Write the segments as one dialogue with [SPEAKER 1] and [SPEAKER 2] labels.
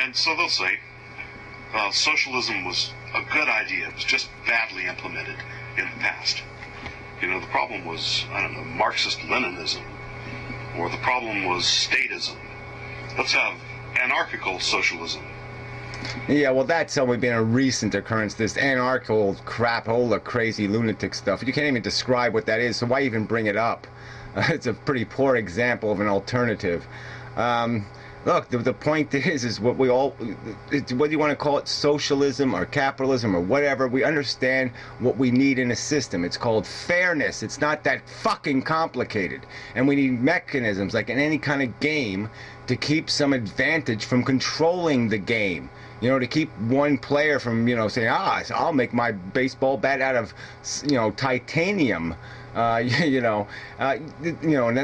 [SPEAKER 1] And so they'll say socialism was a good idea. It was just badly implemented in the past. You know, the problem was, I don't know, Marxist-Leninism, or the problem was statism. Let's have anarchical socialism.
[SPEAKER 2] Yeah, well, that's only been a recent occurrence, this anarchical crapola crazy lunatic stuff. You can't even describe what that is, so why even bring it up? It's a pretty poor example of an alternative. Look, the point is what we all, whether you want to call it socialism or capitalism or whatever, we understand what we need in a system. It's called fairness. It's not that fucking complicated. And we need mechanisms, like in any kind of game, to keep some advantage from controlling the game. You know, to keep one player from, you know, saying, I'll make my baseball bat out of, you know, titanium. And then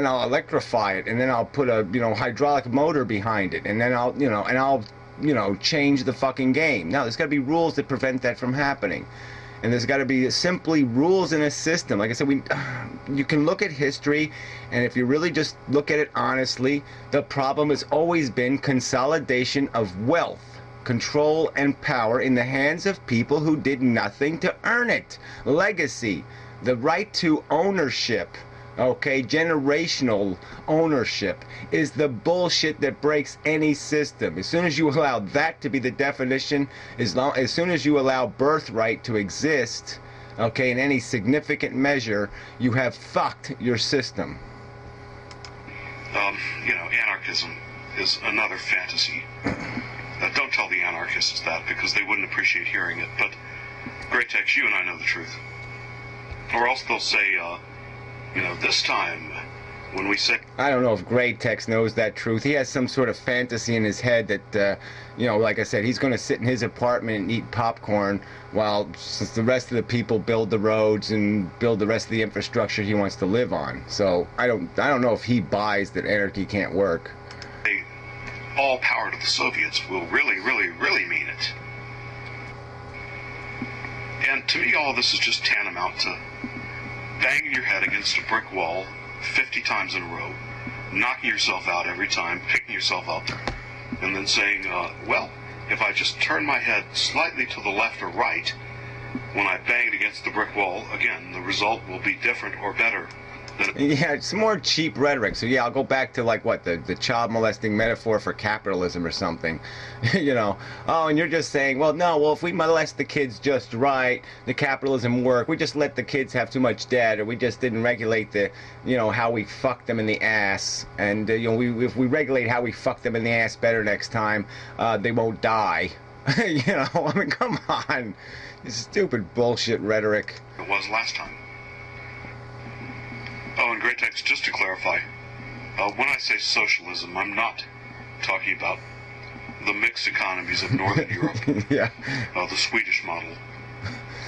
[SPEAKER 2] I'll electrify it, and then I'll put a, you know, hydraulic motor behind it, and then I'll change the fucking game. Now, there's got to be rules that prevent that from happening. And there's got to be simply rules in a system. Like I said, you can look at history, and if you really just look at it honestly, the problem has always been consolidation of wealth, control, and power in the hands of people who did nothing to earn it. Legacy. The right to ownership, okay, generational ownership, is the bullshit that breaks any system. As soon as you allow that to be the definition, as soon as you allow birthright to exist, okay, in any significant measure, you have fucked your system.
[SPEAKER 1] Anarchism is another fantasy. Don't tell the anarchists that, because they wouldn't appreciate hearing it. But, Great Tex, you and I know the truth. Or else they'll say, this time, when we say...
[SPEAKER 2] I don't know if Great Tex knows that truth. He has some sort of fantasy in his head that, like I said, he's going to sit in his apartment and eat popcorn while since the rest of the people build the roads and build the rest of the infrastructure he wants to live on. So I don't know if he buys that anarchy can't work.
[SPEAKER 1] All power to the Soviets will really, really, really mean it. And to me, all of this is just tantamount to banging your head against a brick wall 50 times in a row, knocking yourself out every time, picking yourself up, and then saying, if I just turn my head slightly to the left or right, when I bang it against the brick wall, again, the result will be different or better.
[SPEAKER 2] Yeah, it's more cheap rhetoric. So yeah, I'll go back to like what the child molesting metaphor for capitalism or something. And you're just saying, if we molest the kids just right, the capitalism work. We just let the kids have too much debt, or we just didn't regulate the, how we fuck them in the ass. And if we regulate how we fuck them in the ass better next time, they won't die. Come on, this stupid bullshit rhetoric.
[SPEAKER 1] It was last time. Oh, and Great Tex, just to clarify, when I say socialism, I'm not talking about the mixed economies of Northern Europe,
[SPEAKER 2] yeah.
[SPEAKER 1] The Swedish model,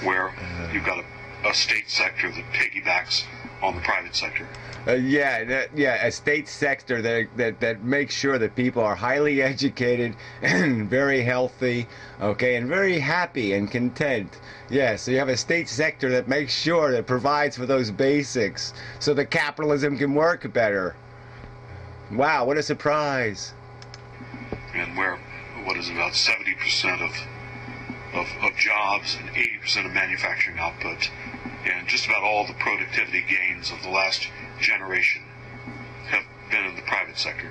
[SPEAKER 1] where you've got a state sector that piggybacks on the private sector.
[SPEAKER 2] A state sector that makes sure that people are highly educated and very healthy, okay, and very happy and content. Yeah, so you have a state sector that makes sure that provides for those basics so that capitalism can work better. Wow, what a surprise.
[SPEAKER 1] And where, about 70% of jobs and 80% of manufacturing output and just about all the productivity gains of the last generation have been in the private sector.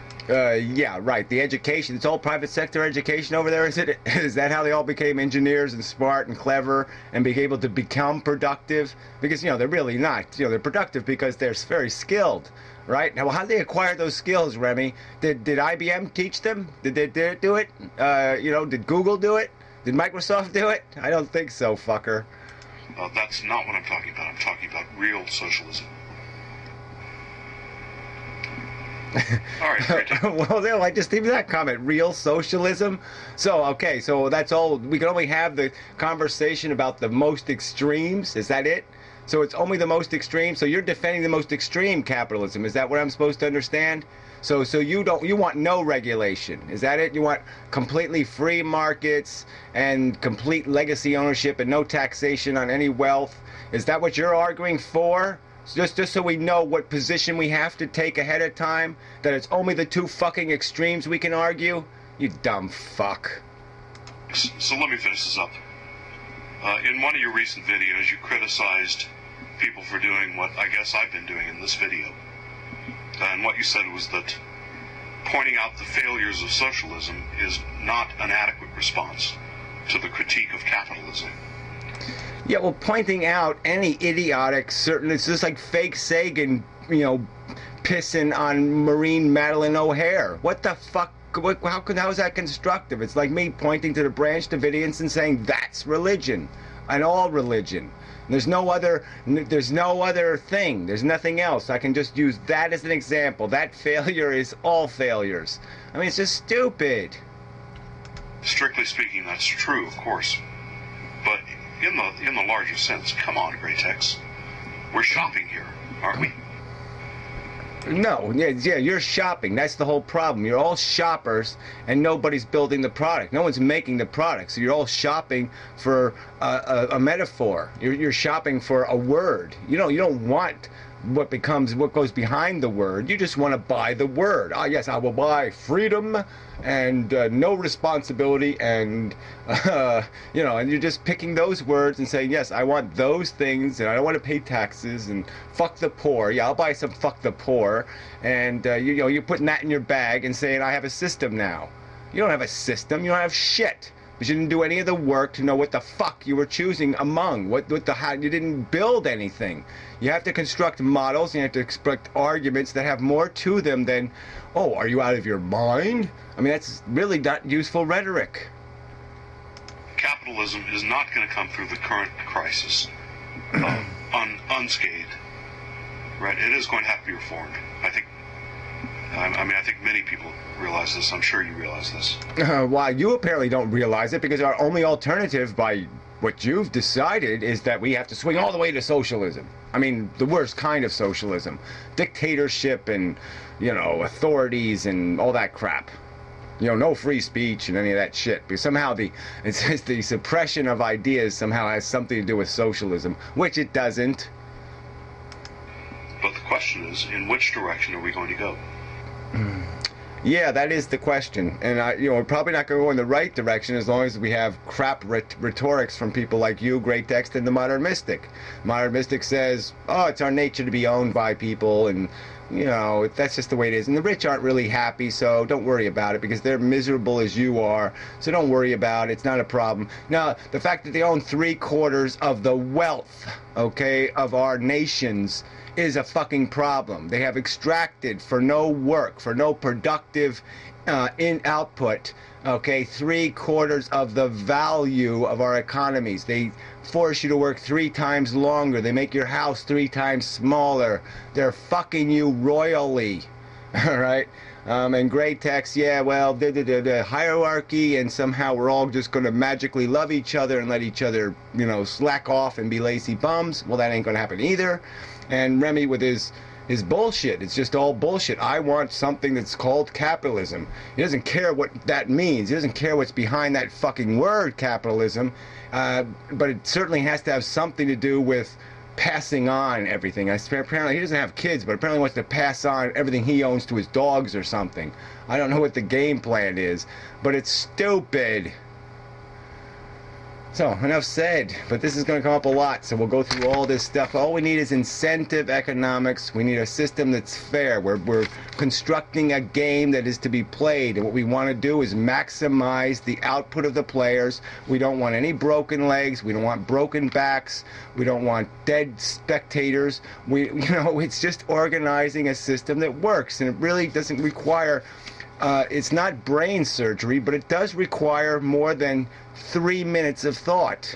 [SPEAKER 2] Yeah, right. The education, it's all private sector education over there, is it? Is that how they all became engineers and smart and clever and be able to become productive? Because, they're really not. They're productive because they're very skilled, right? Now, how did they acquire those skills, Remy? Did IBM teach them? Did they do it? Did Google do it? Did Microsoft do it? I don't think so, fucker.
[SPEAKER 1] That's not what I'm talking about. I'm talking about real socialism. All right, great.
[SPEAKER 2] Well, no, I just leave that comment. Real socialism. So that's all. We can only have the conversation about the most extremes. Is that it? So it's only the most extreme. So you're defending the most extreme capitalism. Is that what I'm supposed to understand? So you want no regulation. Is that it? You want completely free markets and complete legacy ownership and no taxation on any wealth. Is that what you're arguing for? Just so we know what position we have to take ahead of time, that it's only the two fucking extremes we can argue. You dumb fuck.
[SPEAKER 1] So let me finish this up. In one of your recent videos, you criticized people for doing what I guess I've been doing in this video. And what you said was that pointing out the failures of socialism is not an adequate response to the critique of capitalism.
[SPEAKER 2] Yeah, well, pointing out any idiotic certain, it's just like fake Sagan, pissing on Marine Madeline O'Hare. What the fuck? How is that constructive? It's like me pointing to the Branch Davidians and saying that's religion, and all religion. There's no other thing. There's nothing else. I can just use that as an example. That failure is all failures. I mean, it's just stupid.
[SPEAKER 1] Strictly speaking, that's true, of course. But in the larger sense, come on, Greatex. We're shopping here, aren't we?
[SPEAKER 2] No, yeah, you're shopping. That's the whole problem. You're all shoppers, and nobody's building the product. No one's making the product. So you're all shopping for a metaphor. You're shopping for a word. You don't want what goes behind the word. You just want to buy the word. Ah, yes, I will buy freedom and no responsibility, and and you're just picking those words and saying, yes, I want those things, and I don't want to pay taxes, and fuck the poor. Yeah, I'll buy some fuck the poor, and you're putting that in your bag and saying, I have a system now. You don't have a system. You don't have shit. But you didn't do any of the work to know what the fuck you were choosing among. You didn't build anything. You have to construct models, and you have to construct arguments that have more to them than, oh, are you out of your mind? I mean, that's really not useful rhetoric.
[SPEAKER 1] Capitalism is not going to come through the current crisis unscathed. Right? It is going to have to be reformed. I think many people realize this. I'm sure you realize this.
[SPEAKER 2] Well, you apparently don't realize it, because our only alternative, by what you've decided, is that we have to swing all the way to socialism. I mean, the worst kind of socialism. Dictatorship and, authorities and all that crap. No free speech and any of that shit. Because somehow the suppression of ideas somehow has something to do with socialism, which it doesn't.
[SPEAKER 1] But the question is, in which direction are we going to go?
[SPEAKER 2] Yeah, that is the question, and we're probably not going to go in the right direction as long as we have crap rhetorics from people like you, Great Text, and the Modern Mystic. Modern Mystic says, oh, it's our nature to be owned by people, and that's just the way it is. And the rich aren't really happy, so don't worry about it, because they're miserable as you are. So don't worry about it. It's not a problem. Now, the fact that they own 3/4 of the wealth, of our nations, is a fucking problem. They have extracted for no work, for no productive output, 3/4 of the value of our economies. They force you to work 3 times longer. They make your house 3 times smaller. They're fucking you royally. All right? And Great Text, yeah, well, the hierarchy, and somehow we're all just going to magically love each other and let each other, slack off and be lazy bums. Well, that ain't going to happen either. And Remy with his bullshit. It's just all bullshit. I want something that's called capitalism. He doesn't care what that means. He doesn't care what's behind that fucking word, capitalism. But it certainly has to have something to do with passing on everything. Apparently he doesn't have kids, but apparently wants to pass on everything he owns to his dogs or something. I don't know what the game plan is, but it's stupid. So, enough said, but this is going to come up a lot, so we'll go through all this stuff. All we need is incentive economics. We need a system that's fair. We're constructing a game that is to be played, and what we want to do is maximize the output of the players. We don't want any broken legs. We don't want broken backs. We don't want dead spectators. It's just organizing a system that works, and it really doesn't require... it's not brain surgery, but it does require more than 3 minutes of thought.